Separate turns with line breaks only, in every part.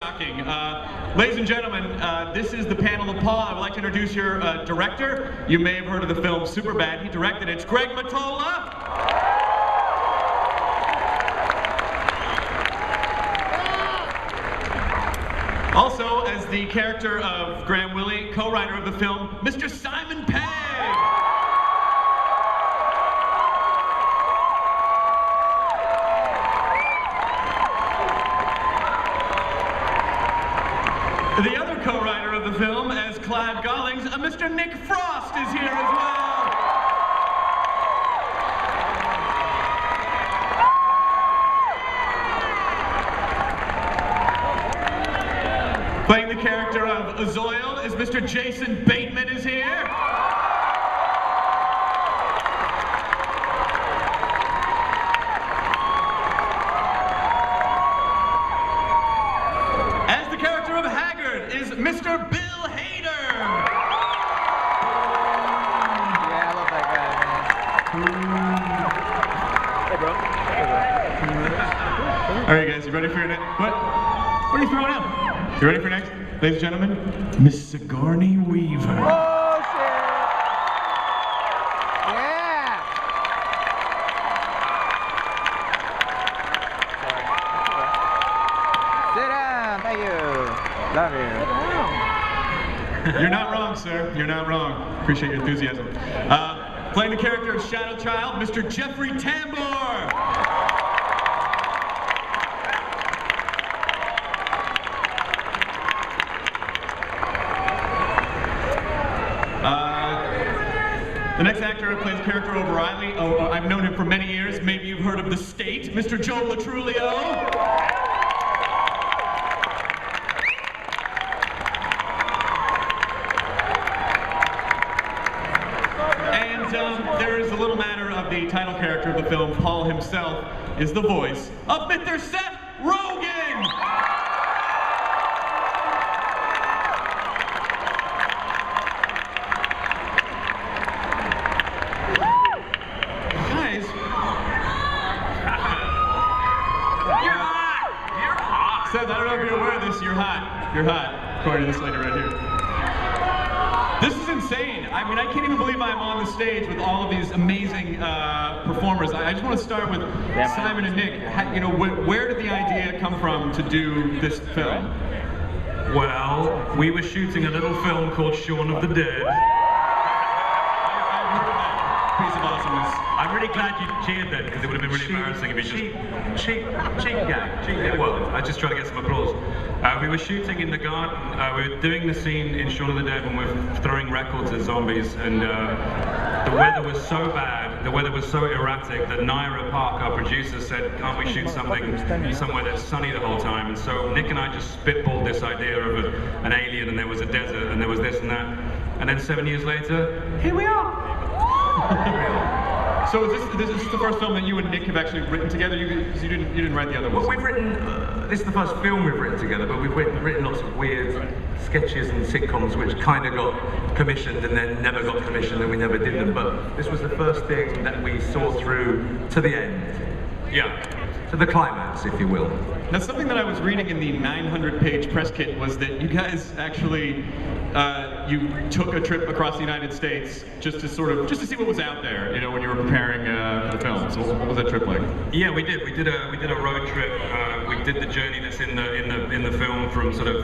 Shocking. Ladies and gentlemen, this is the panel of Paul. I would like to introduce your director. You may have heard of the film Superbad. He directed it. It's Greg Motolla. Also, as the character of Graham Willie, co-writer of the film, Mr. Simon Pegg. The other co-writer of the film, as Clive Gollings, Mr. Nick Frost is here as well. Playing the character of Azoil is Mr. Jason Batemen is here. As the character of Haggard is Mr. Bill Hader.
Yeah, I love that guy, man. Hey, bro.
All right, guys, you ready for your next? What are you throwing out? You ready for next? Ladies and gentlemen, Miss Sigourney Weaver.
Oh, shit. Yeah. Sit down. Thank you. Love you.
You're not wrong, sir. You're not wrong. Appreciate your enthusiasm. Playing the character of Shadow Child, Mr. Jeffrey Tambor. The next actor plays the character of Riley. I've known him for many years. Maybe you've heard of The State, Mr. Joe Truglio. There is a little matter of the title character of the film. Paul himself is the voice of Mr. Seth Rogen. Guys, you're hot. You're hot. Seth, I don't know if you're aware of this. You're hot. You're hot. According to this lady right here. This is insane. I mean, I can't even believe I'm on the stage with all of these amazing performers. I just want to start with Simon and Nick. You know, where did the idea come from to do this film?
Well, we were shooting a little film called Shaun of the Dead.
Piece of awesomeness.
I'm really glad you cheered then, because it would have been really embarrassing if you just... Cheap gag. Well, I just try to get some applause. We were shooting in the garden. We were doing the scene in Shaun of the Dead when we're throwing records at zombies, and the weather was so bad, the weather was so erratic that Naira Park, our producer, said, can't we shoot something somewhere that's sunny the whole time? And so Nick and I just spitballed this idea of an alien, and there was a desert, and there was this and that. And then 7 years later, here we are.
So this is the first film that you and Nick have actually written together? You didn't write the other ones?
Well, we've written, this is the first film we've written together, but we've written lots of weird sketches and sitcoms which kind of got commissioned and then never got commissioned and we never did them. But this was the first thing that we saw through to the end.
Yeah.
To the climax, if you will.
Now, something that I was reading in the 900-page press kit was that you guys actually, you took a trip across the United States just to see what was out there, you know, when you were preparing for the film. So what was that trip like?
Yeah, we did. We did a road trip. We did the journey that's in the film from sort of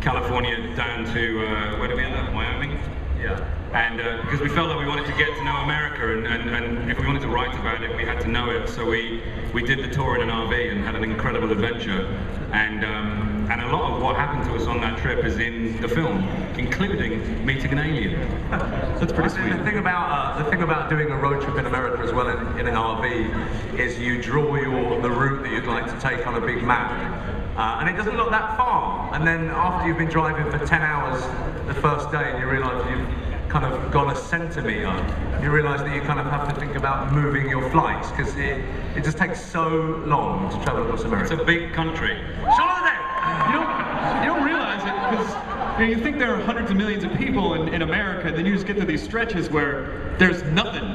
California down to where did we end up? Wyoming. Yeah. And because we felt like we wanted to get to know America, and if we wanted to write about it, we had to know it. So we did the tour in an RV and had an incredible adventure. And a lot of what happened to us on that trip is in the film, including meeting an alien.
That's pretty sweet.
The thing about doing a road trip in America as well in an RV is you draw the route that you'd like to take on a big map. And it doesn't look that far. And then after you've been driving for 10 hours the first day and you realise you've kind of gone a centimetre, you realise that you kind of have to think about moving your flights because it just takes so long to travel across America. It's a big country.
You don't realize it because you think there are hundreds of millions of people in America, and then you just get to these stretches where there's nothing.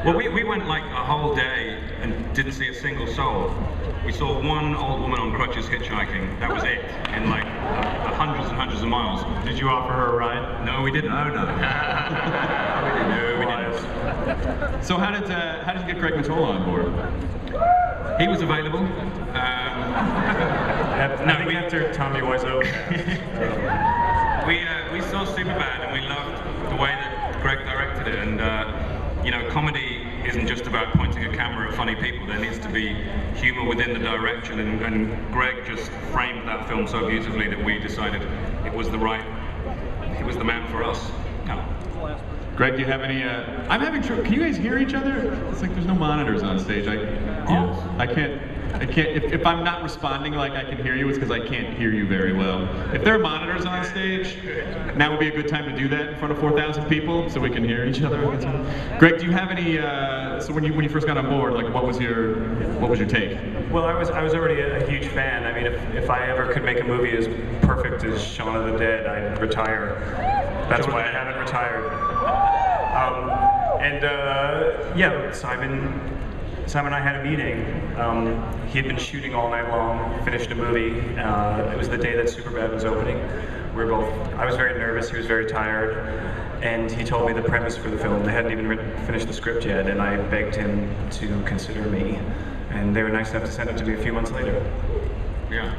Well, we went like a whole day and didn't see a single soul. We saw one old woman on crutches hitchhiking. That was it, in like hundreds and hundreds of miles.
Did you offer her a ride?
No, we didn't.
No.
No, we didn't.
So how did you get Greg Motolla on board?
He was available.
I think after Tommy Wiseau.
We saw Superbad and we loved the way that Greg directed it. And you know, comedy isn't just about pointing a camera at funny people. There needs to be humor within the direction. And Greg just framed that film so beautifully that we decided it was the man for us. No.
Greg, do you have any? I'm having trouble. Can you guys hear each other? It's like there's no monitors on stage. I can't. If I'm not responding like I can hear you, it's because I can't hear you very well. If there are monitors on stage, now would be a good time to do that in front of 4,000 people, so we can hear each other. Greg, do you have any? So when you first got on board, like what was your take?
Well, I was already a huge fan. I mean, if I ever could make a movie as perfect as Shaun of the Dead, I'd retire. That's why I haven't retired. Yeah, Simon and I had a meeting. He had been shooting all night long, finished a movie. It was the day that Superbad was opening. I was very nervous, he was very tired, and he told me the premise for the film. They hadn't even finished the script yet, and I begged him to consider me. And they were nice enough to send it to me a few months later.
Yeah.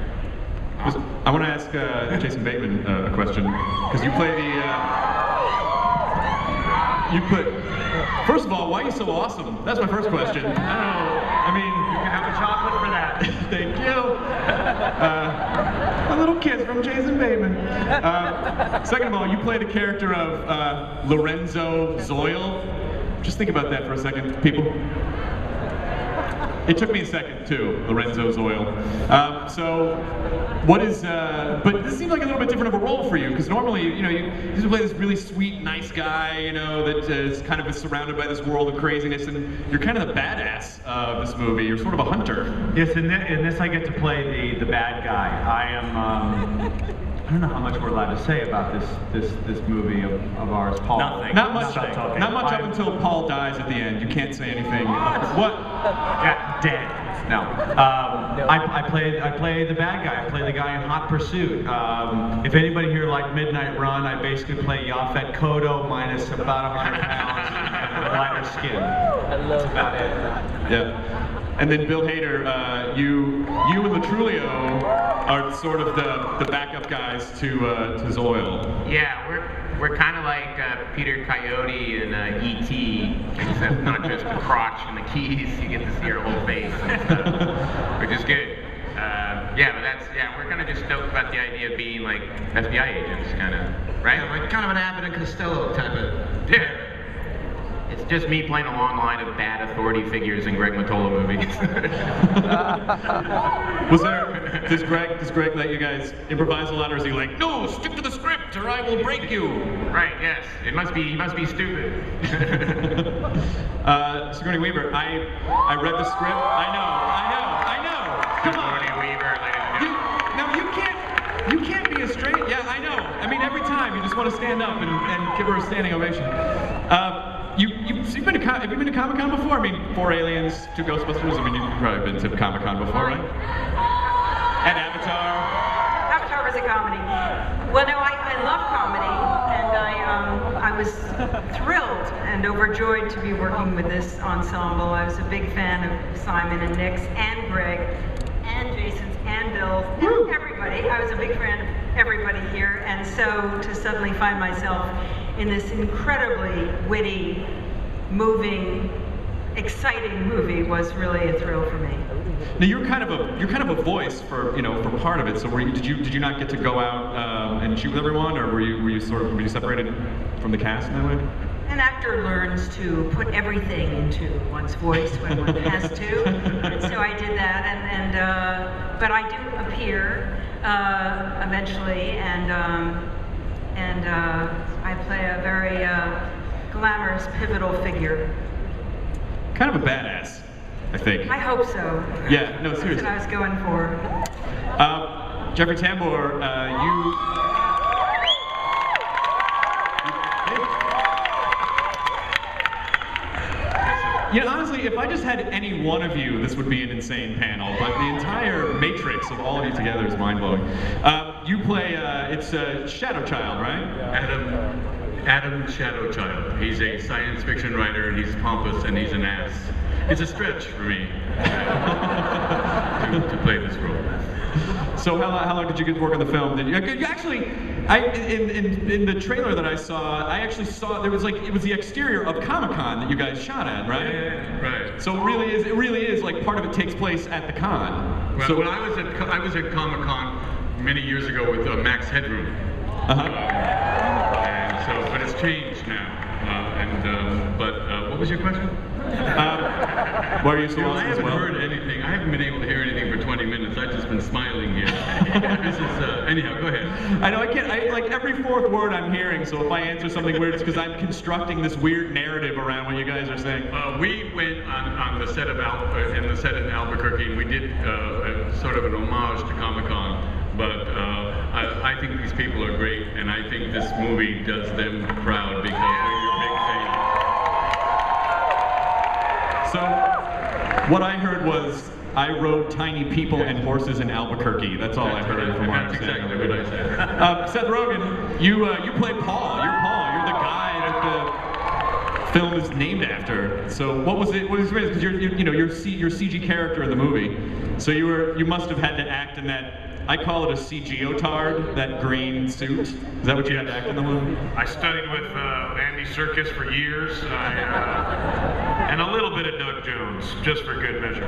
I want to ask Jason Bateman a question, because you play first of all, why are you so awesome? That's my first question. I don't know. I mean, you can have a chocolate for that. Thank you. A little kiss from Jason Bateman. Second of all, you play the character of Lorenzo Zoil. Just think about that for a second, people. It took me a second too, Lorenzo Zoil. So, what is? But this seems like a little bit different of a role for you, because normally, you know, you used to play this really sweet, nice guy, you know, that is kind of surrounded by this world of craziness, and you're kind of the badass of this movie. You're sort of a hunter.
Yes, in this I get to play the bad guy. I am. I don't know how much we're allowed to say about this movie of ours, Paul.
Nothing.
Not much up until Paul dies at the end. You can't say anything. What?
Yeah, dead. No. I play the bad guy. I play the guy in Hot Pursuit. If anybody here liked Midnight Run, I basically play Yaphet Kotto minus about 100 pounds and lighter skin.
I love
about it.
Yeah. And then Bill Hader, you and the Truglio are sort of the backup guys to Zoil.
Yeah, we're kind of like Peter Coyote and E.T., except not just the crotch and the keys. You get to see our whole face and stuff, which is good. We're kind of just stoked about the idea of being like FBI agents, kind of, right? Like kind of an Abbott and Costello type of. Yeah. It's just me playing a long line of bad authority figures in Greg Motolla movies.
Does Greg let you guys improvise a lot, or is he like, no, stick to the script or I will break you?
Right, yes. He must be stupid.
Sigourney Weaver, I read the script. I know. Come on.
Sigourney Weaver,
You can't be a straight. Yeah, I know. I mean, every time you just want to stand up and give her a standing ovation. Have you been to Comic-Con before? I mean, 4 Aliens, 2 Ghostbusters. I mean, you've probably been to Comic-Con before, right? And Avatar.
Avatar was a comedy. Well, no, I love comedy, and I was thrilled and overjoyed to be working with this ensemble. I was a big fan of Simon and Nick's and Greg and Jason's and Bill's and everybody. I was a big fan of everybody here, and so to suddenly find myself in this incredibly witty, moving, exciting movie was really a thrill for me.
Now you're kind of a voice for for part of it. So did you not get to go out and shoot with everyone, or were you separated from the cast in that way?
An actor learns to put everything into one's voice when one has to, and so I did that. But I do appear eventually, and I play a very glamorous, pivotal figure.
Kind of a badass, I think.
I hope so.
Yeah, no, seriously.
That's what I was going for.
Jeffrey Tambor, You know, honestly, if I just had any one of you, this would be an insane panel. But the entire matrix of all of you together is mind-blowing. You play, it's Shadow Child, right?
Adam Shadowchild. He's a science fiction writer, and he's pompous, and he's an ass. It's a stretch for me to play this role.
So how long did you get to work on the film? Did you actually? In the trailer that I saw, I actually saw it was the exterior of Comic-Con that you guys shot at, right?
Yeah, right.
So it really is like part of it takes place at the con.
Well,
So
when I was at Comic-Con many years ago with Max Headroom. And so, but it's changed now. What was your question?
Why are you so awesome
I haven't
as well?
heard anything. I haven't been able to hear anything for 20 minutes. I've just been smiling here. This is anyhow. Go ahead.
I know I can't. Like every fourth word I'm hearing. So if I answer something weird, it's because I'm constructing this weird narrative around what you guys are saying.
We went on the set of in the set in Albuquerque, and we did sort of an homage to Comic-Con. But I think these people are great, and I think this movie does them proud because we're your big fans.
So, what I heard was, I rode tiny people and horses in Albuquerque. That's all I heard from what I'm
That's
saying.
exactly what I said.
Seth Rogen, you play Paul. You're Paul. You're the guy that the film is named after. So, what was it? What was it? Because you're CG character in the movie. So you must have had to act in that. I call it a CG-otard, that green suit. Is that what you had to act in the movie?
I studied with Andy Serkis for years, and a little bit of Doug Jones, just for good measure.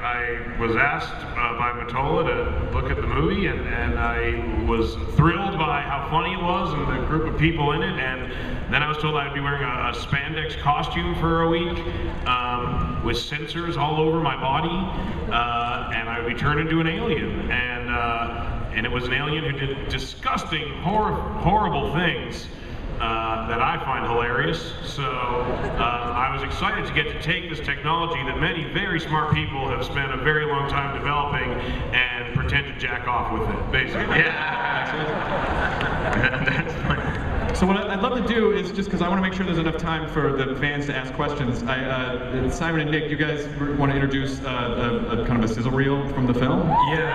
I was asked by Motolla to look at the movie, and I was thrilled by how funny it was and the group of people in it, and then I was told I'd be wearing a spandex costume for a week with sensors all over my body, and I would be turned into an alien, and it was an alien who did disgusting, horrible things that I find hilarious. So I was excited to get to take this technology that many very smart people have spent a very long time developing and pretend to jack off with it, basically. Yeah. That's funny.
So what I'd love to do is, just because I want to make sure there's enough time for the fans to ask questions, Simon and Nick, you guys want to introduce a kind of a sizzle reel from the film?
Yeah.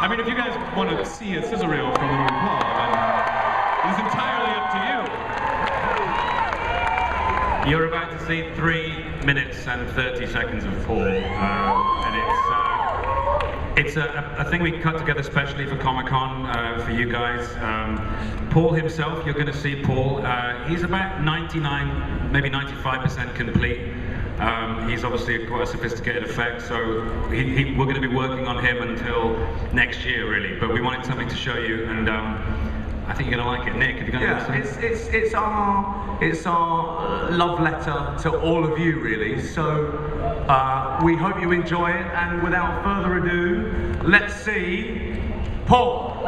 I mean, if you guys want to see a sizzle reel from the movie Paul, then it's entirely up to you.
You're about to see 3 minutes and 30 seconds of Paul, and it's a thing we cut together specially for Comic-Con for you guys. Paul himself, you're going to see Paul. He's about 99, maybe 95% complete. He's obviously quite a sophisticated effect, so we're going to be working on him until next year, really. But we wanted something to show you, and I think you're going to like it. Nick, have you got anything to say?
It's our love letter to all of you, really. So we hope you enjoy it, and without further ado, let's see Paul.